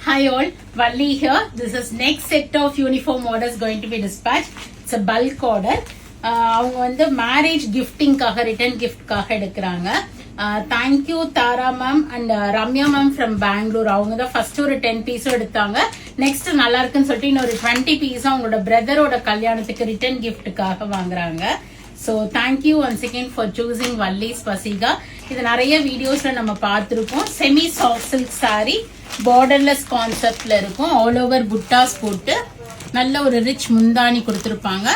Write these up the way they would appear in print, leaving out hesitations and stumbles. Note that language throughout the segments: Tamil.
Hi all, Valli here. This is next set of uniform orders going to be dispatched. It's a bulk order. அவங்க வந்து மேரேஜ் கிஃப்டிங்காக ரிட்டர்ன் கிஃப்ட்காக எடுக்கிறாங்க. Thank you Tara ma'am and Ramya ma'am from Bangalore. அவங்க தான் ஃபர்ஸ்ட் ஒரு 10 பீஸும் எடுத்தாங்க. நெக்ஸ்ட் நல்லா இருக்குன்னு சொல்லிட்டு இன்னொரு 20 பீஸும் அவங்களோட பிரதரோட கல்யாணத்துக்கு ரிட்டர்ன் கிஃப்ட்டுக்காக வாங்குறாங்க. So thank you once again for choosing வள்ளிஸ் வசீகா. இது நிறைய வீடியோஸ்ல நம்ம பார்த்துருக்கோம். Semi soft silk sari borderless கான்செப்ட்ல இருக்கும். ஆல் ஓவர் புட்டாஸ் போட்டு நல்ல ஒரு ரிச் முந்தானி கொடுத்துருப்பாங்க.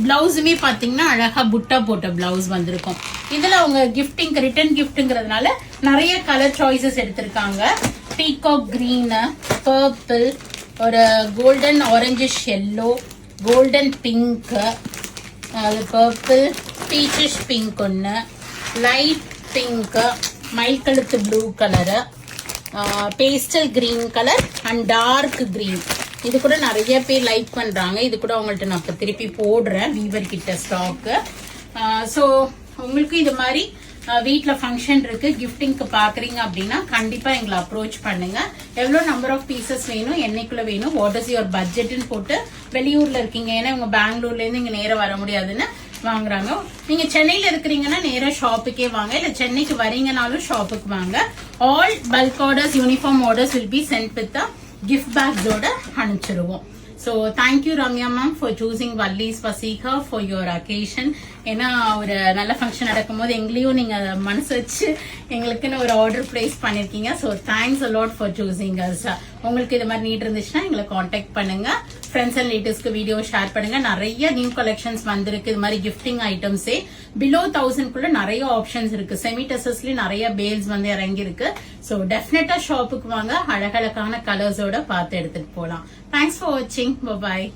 பிளவுஸுமே பாத்தீங்கன்னா அழகா புட்டா போட்ட பிளவுஸ் வந்திருக்கும். இதுல அவங்க கிஃப்டிங் ரிட்டர்ன் கிஃப்ட்ங்கிறதுனால நிறைய கலர் சாய்ஸஸ் எடுத்திருக்காங்க. பீகாக் கிரீன், பர்பிள், ஒரு golden orangish yellow, golden pink, purple, peachish pink ஒன்று, லைட் பிங்க், மைல் கழுத்து blue colour, pastel green colour and dark green. இது கூட நிறைய பேர் லைக் பண்றாங்க. இது கூட உங்கள்ட்ட நான் இப்ப திருப்பி போடுறேன் வீவர் கிட்ட ஸ்டாக்கு. ஸோ உங்களுக்கு இது மாதிரி வீட்ல ஃபங்க்ஷன் இருக்கு, கிஃப்டிங்க்கு பாக்குறீங்க அப்படின்னா கண்டிப்பா எங்களை அப்ரோச் பண்ணுங்க. எவ்வளவு நம்பர் ஆஃப் பீசஸ் வேணும், என்னைக்குள்ள வேணும், வாட் இஸ் யுவர் பட்ஜெட்னு போட்டு வெளியூர்ல இருக்கீங்க, ஏன்னா இவங்க பெங்களூர்ல இருந்து இங்க நேரம் வர முடியாதுன்னு வாங்குறாங்க. நீங்க சென்னையில இருக்கிறீங்கன்னா நேரா ஷாப்புக்கே வாங்க, இல்ல சென்னைக்கு வரீங்கனாலும் ஷாப்புக்கு வாங்க. All bulk orders, uniform orders will be sent with gift bags ஓட அனுப்பிச்சிருவோம். So thank you Ramya ma'am for choosing Valli's Vasika for your occasion. ஏன்னா ஒரு நல்ல ஃபங்க்ஷன் நடக்கும்போது எங்களையும் நீங்க மனசு வச்சு எங்களுக்குன்னு ஒரு ஆர்டர் பிளேஸ் பண்ணிருக்கீங்க. So thanks a lot for choosing us. உங்களுக்கு இது மாதிரி நீட் இருந்துச்சுன்னா எங்களை காண்டாக்ட் பண்ணுங்க. ஃப்ரெண்ட்ஸ் அண்ட் ரிலேட்டிவ்ஸ்க்கு வீடியோ ஷேர் பண்ணுங்க. நிறைய நியூ கலெக்ஷன்ஸ் வந்திருக்கு. இது மாதிரி கிஃப்டிங் ஐட்டம்ஸே பிலோ 1000 நிறைய ஆப்ஷன்ஸ் இருக்கு. செமி டெசஸ்லயும் நிறைய பேல்ஸ் வந்து இறங்கி இருக்கு. ஸோ டெஃபினட்டா ஷாப்புக்கு வாங்க, அழகழகான கலர்ஸோட பார்த்து எடுத்துட்டு போலாம். தேங்க்ஸ் ஃபார் வாட்சிங். பாய்.